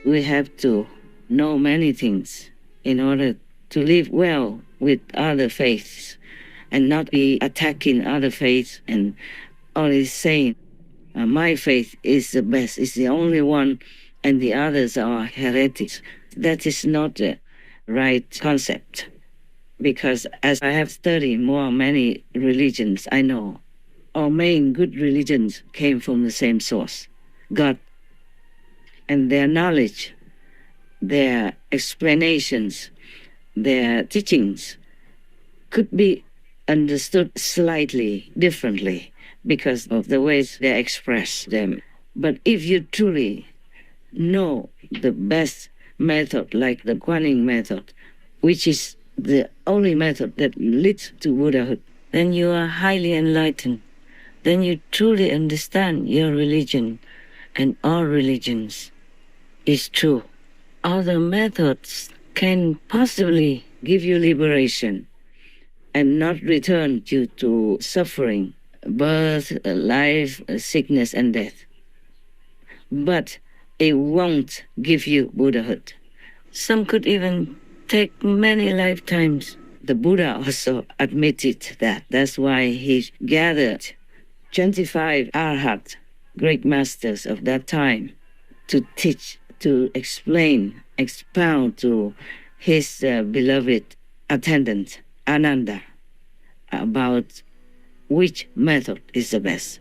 we have to know many things in order to live well with other faiths and not be attacking other faiths and always saying, my faith is the best, is the only one, and the others are heretics. That is not the right concept. Because as I have studied many religions, I know our main good religions came from the same source, God. And their knowledge, their explanations, their teachings could be understood slightly differently because of the ways they express them. But if you truly know the best method, like the Guanyin method, which is the only method that leads to Buddhahood, then you are highly enlightened. Then you truly understand your religion and all religions is true. Other methods can possibly give you liberation and not return you to suffering, birth, life, sickness, and death. But it won't give you Buddhahood. Some could even take many lifetimes. The Buddha also admitted that. That's why he gathered 25 arhat, great masters of that time, to teach, to explain, expound to his beloved attendant, Ananda, about which method is the best.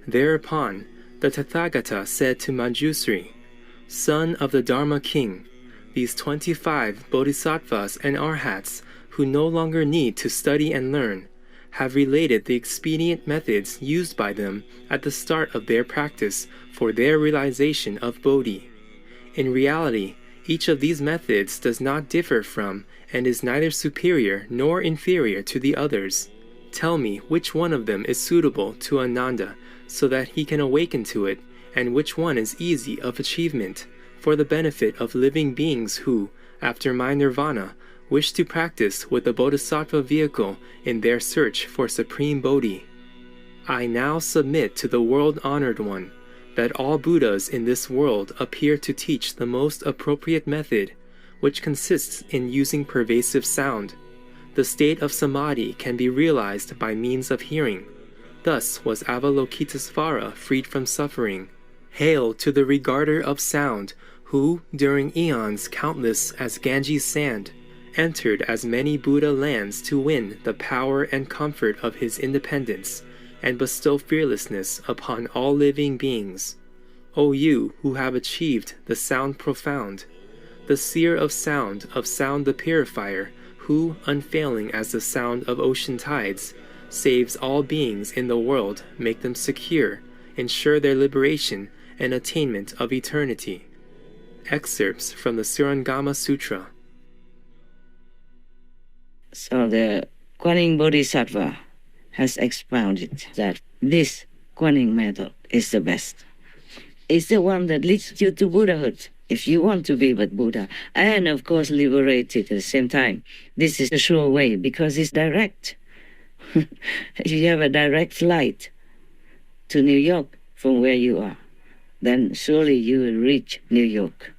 Thereupon, the Tathagata said to Manjusri, "Son of the Dharma king, these 25 bodhisattvas and arhats who no longer need to study and learn have related the expedient methods used by them at the start of their practice for their realization of Bodhi. In reality, each of these methods does not differ from and is neither superior nor inferior to the others. Tell me which one of them is suitable to Ananda so that he can awaken to it, and which one is easy of achievement for the benefit of living beings who, after my nirvana, wish to practice with the Bodhisattva vehicle in their search for Supreme Bodhi. I now submit to the world-honored one that all Buddhas in this world appear to teach the most appropriate method, which consists in using pervasive sound. The state of samadhi can be realized by means of hearing. Thus was Avalokitesvara freed from suffering. Hail to the regarder of sound, who, during eons countless as Ganges sand, entered as many Buddha lands to win the power and comfort of his independence, and bestow fearlessness upon all living beings. O you who have achieved the sound profound, the seer of sound the purifier, who, unfailing as the sound of ocean tides, saves all beings in the world, make them secure, ensure their liberation and attainment of eternity. Excerpts from the Surangama Sutra. So the Guanyin Bodhisattva has expounded that this Guanyin method is the best. It's the one that leads you to Buddhahood, if you want to be with Buddha, and of course liberated at the same time. This is the sure way because it's direct. If you have a direct flight to New York from where you are, then surely you will reach New York.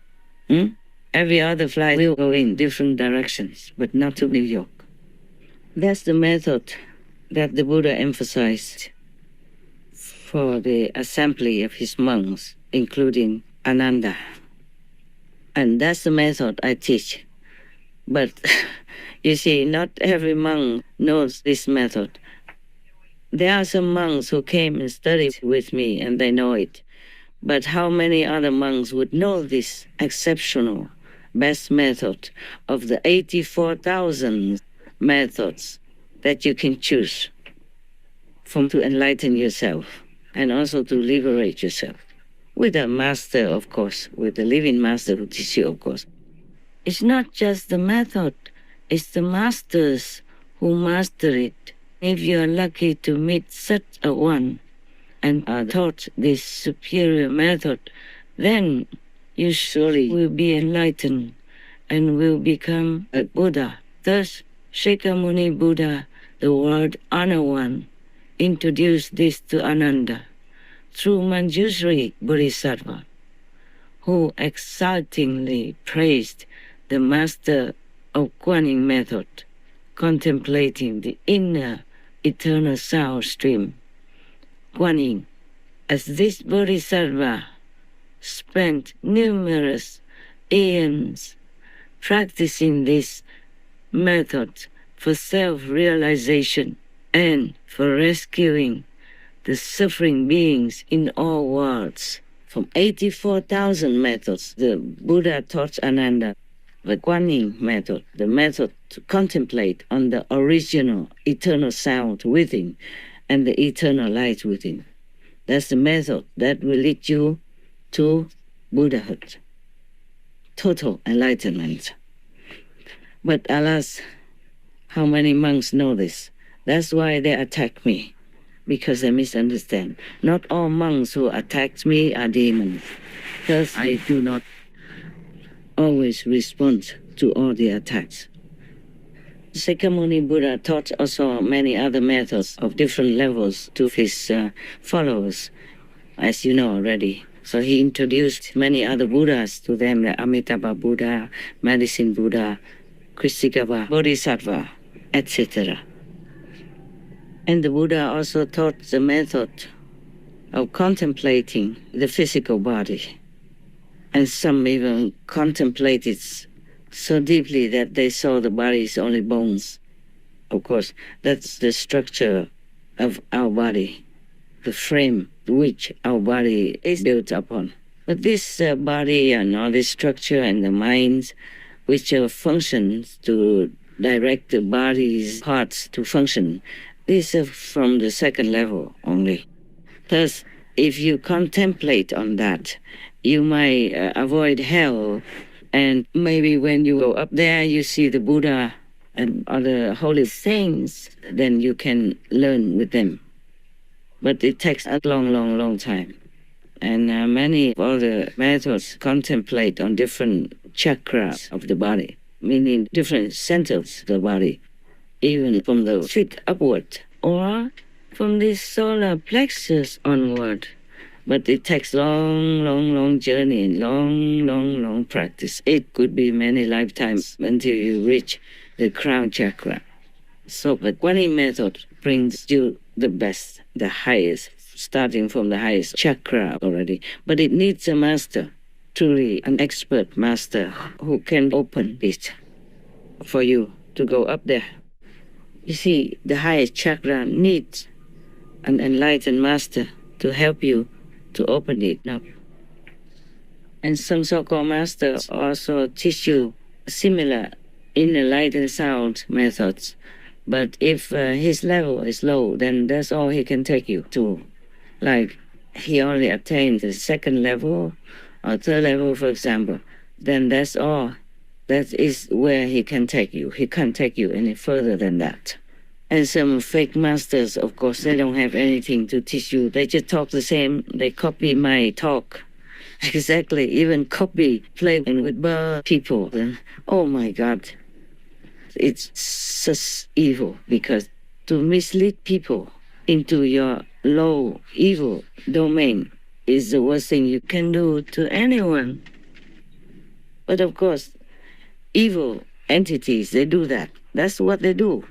Every other flight will go in different directions, but not to New York. That's the method that the Buddha emphasized for the assembly of his monks, including Ananda. And that's the method I teach. But you see, not every monk knows this method. There are some monks who came and studied with me and they know it. But how many other monks would know this exceptional best method of the 84,000 methods that you can choose from to enlighten yourself and also to liberate yourself? With a master, of course, with a living master who teaches you, of course. It's not just the method, it's the masters who master it. If you are lucky to meet such a one and are taught this superior method, then you surely will be enlightened and will become a Buddha. Thus, Shakyamuni Buddha, the world honored one, introduced this to Ananda through Manjusri Bodhisattva, who exultingly praised the master of Guanyin method, contemplating the inner eternal sound stream. Guanyin, as this bodhisattva spent numerous aeons practicing this method for self-realization and for rescuing the suffering beings in all worlds. From 84,000 methods, the Buddha taught Ananda the Guanyin method, the method to contemplate on the original eternal sound within and the eternal light within. That's the method that will lead you to Buddhahood, total enlightenment. But alas, how many monks know this? That's why they attack me, because they misunderstand. Not all monks who attack me are demons, because I do not always respond to all the attacks. Sakyamuni Buddha taught also many other methods of different levels to his followers, as you know already. So he introduced many other Buddhas to them, the Amitabha Buddha, Medicine Buddha, Kshitigarbha Bodhisattva, etc. And the Buddha also taught the method of contemplating the physical body. And some even contemplated so deeply that they saw the body is only bones. Of course, that's the structure of our body, the frame which our body is built upon. But this body and all this structure and the minds which functions to direct the body's parts to function, these are from the second level only. Thus, if you contemplate on that, you might avoid hell, and maybe when you go up there, you see the Buddha and other holy saints, then you can learn with them. But it takes a long time. And many other methods contemplate on different chakras of the body, meaning different centers of the body, even from the feet upward, or from the solar plexus onward. But it takes long journey and long practice. It could be many lifetimes until you reach the crown chakra. So the Guanyin method brings you the best, the highest, starting from the highest chakra already. But it needs a master, truly an expert master who can open it for you to go up there. You see, the highest chakra needs an enlightened master to help you to open it up. And some so-called masters also teach you similar inner light and sound methods. But if his level is low, then that's all he can take you to. Like he only attained the second level or third level, for example, then that's all. That is where he can take you. He can't take you any further than that. And some fake masters, of course, they don't have anything to teach you. They just talk the same. They copy my talk. Exactly. Even copy, playing with bird people. And, oh my God. It's such evil, because to mislead people into your low evil domain is the worst thing you can do to anyone. But of course, evil entities, they do that. That's what they do.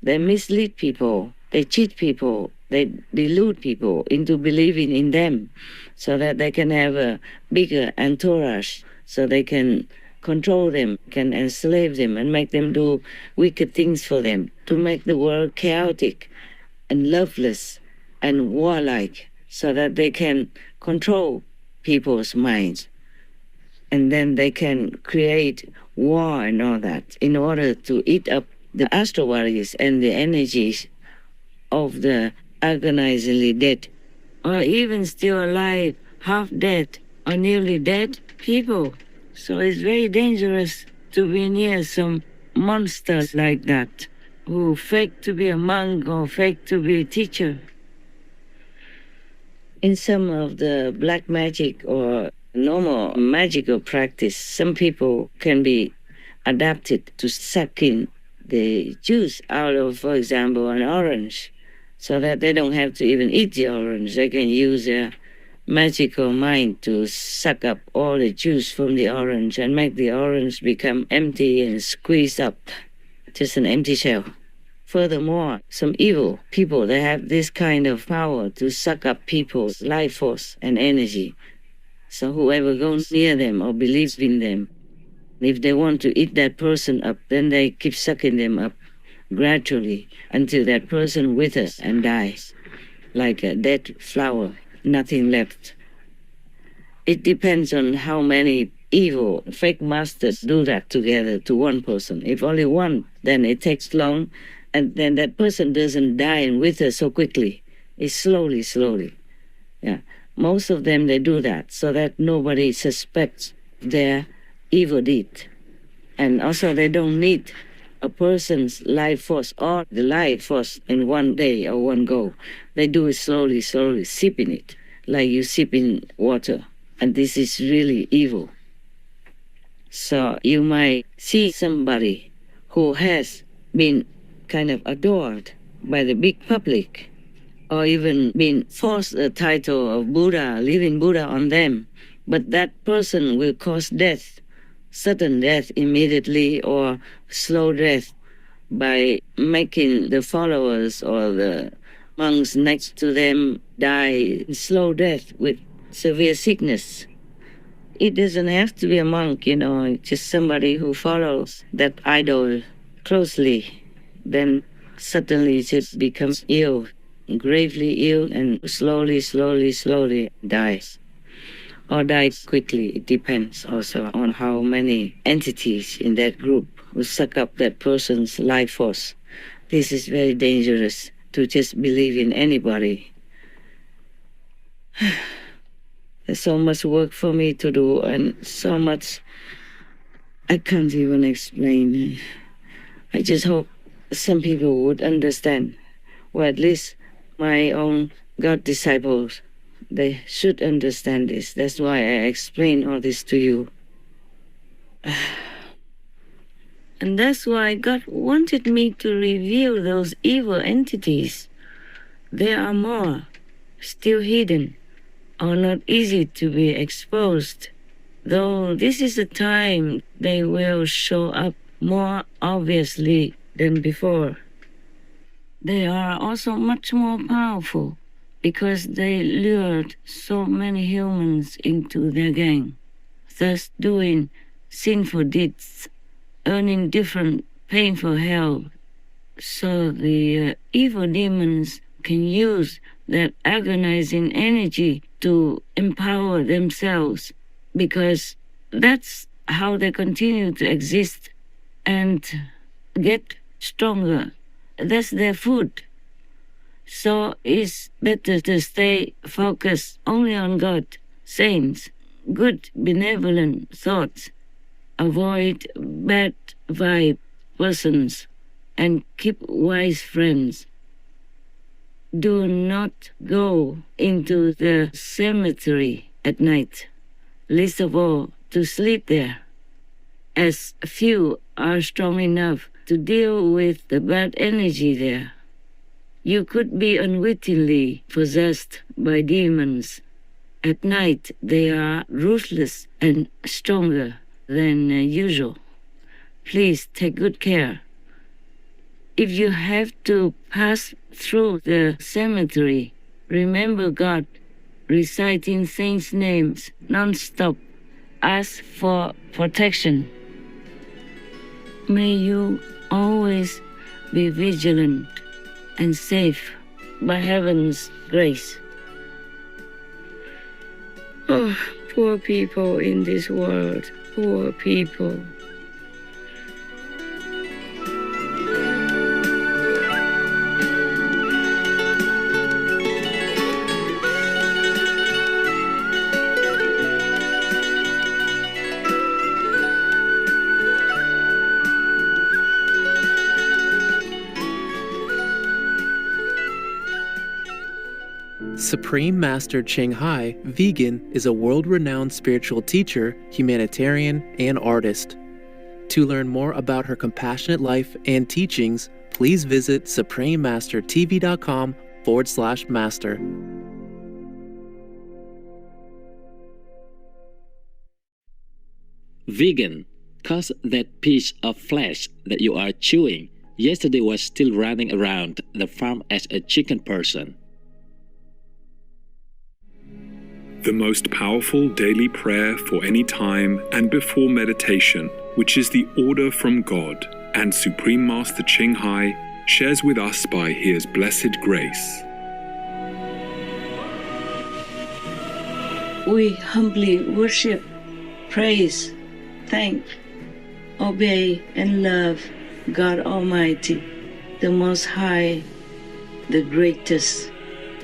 They mislead people, they cheat people, they delude people into believing in them so that they can have a bigger entourage, so they can control them, can enslave them and make them do wicked things for them, to make the world chaotic and loveless and warlike, so that they can control people's minds. And then they can create war and all that in order to eat up the astral bodies and the energies of the agonizingly dead, or even still alive, half dead, or nearly dead people. So it's very dangerous to be near some monsters like that, who fake to be a monk or fake to be a teacher. In some of the black magic or normal magical practice, some people can be adapted to suck in the juice out of, for example, an orange, so that they don't have to even eat the orange. They can use their magical mind to suck up all the juice from the orange and make the orange become empty and squeeze up, just an empty shell. Furthermore, some evil people, they have this kind of power to suck up people's life force and energy. So whoever goes near them or believes in them, if they want to eat that person up, then they keep sucking them up gradually until that person withers and dies, like a dead flower, nothing left. It depends on how many evil fake masters do that together to one person. If only one, then it takes long, and then that person doesn't die and wither so quickly. It's slowly. Yeah. Most of them, they do that so that nobody suspects their evil deed. And also they don't need a person's life force or the life force in one day or one go. They do it slowly, sipping it, like you sip in water. And this is really evil. So you might see somebody who has been kind of adored by the big public, or even been forced a title of Buddha, living Buddha on them, but that person will cause death, sudden death immediately, or slow death by making the followers or the monks next to them die slow death with severe sickness. It doesn't have to be a monk, just somebody who follows that idol closely, then suddenly just becomes ill, gravely ill, and slowly dies. Or dies quickly. It depends also on how many entities in that group will suck up that person's life force. This is very dangerous to just believe in anybody. There's so much work for me to do and so much I can't even explain. I just hope some people would understand, or at least my own God disciples, they should understand this. That's why I explain all this to you. And that's why God wanted me to reveal those evil entities. There are more, still hidden, or not easy to be exposed. Though this is the time they will show up more obviously than before. They are also much more powerful because they lured so many humans into their gang, thus doing sinful deeds, earning different painful hell. So the evil demons can use that agonizing energy to empower themselves, because that's how they continue to exist and get stronger. That's their food. So it's better to stay focused only on God, saints, good benevolent thoughts, avoid bad vibe persons, and keep wise friends. Do not go into the cemetery at night, least of all to sleep there, as few are strong enough to deal with the bad energy there. You could be unwittingly possessed by demons. At night, they are ruthless and stronger than usual. Please take good care. If you have to pass through the cemetery, remember God, reciting saints' names non-stop. Ask for protection. May you always be vigilant and safe by heaven's grace. Oh, poor people in this world, poor people. Supreme Master Ching Hai, vegan, is a world-renowned spiritual teacher, humanitarian, and artist. To learn more about her compassionate life and teachings, please visit suprememastertv.com/master. Vegan, cause that piece of flesh that you are chewing yesterday was still running around the farm as a chicken person. The most powerful daily prayer for any time and before meditation, which is the order from God, and Supreme Master Ching Hai shares with us by His blessed grace. We humbly worship, praise, thank, obey, and love God Almighty, the Most High, the greatest,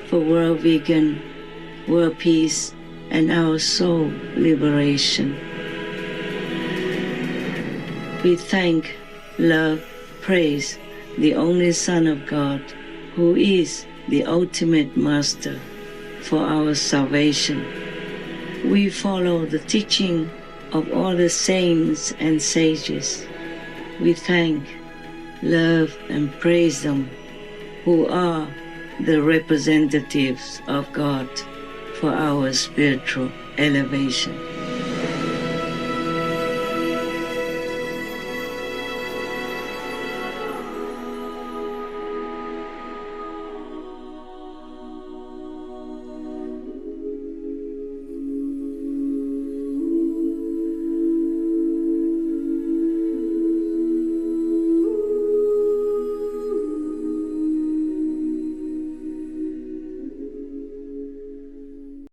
for world vegan, world peace, and our soul liberation. We thank, love, praise the only Son of God, who is the ultimate Master for our salvation. We follow the teaching of all the saints and sages. We thank, love, and praise them, who are the representatives of God for our spiritual elevation.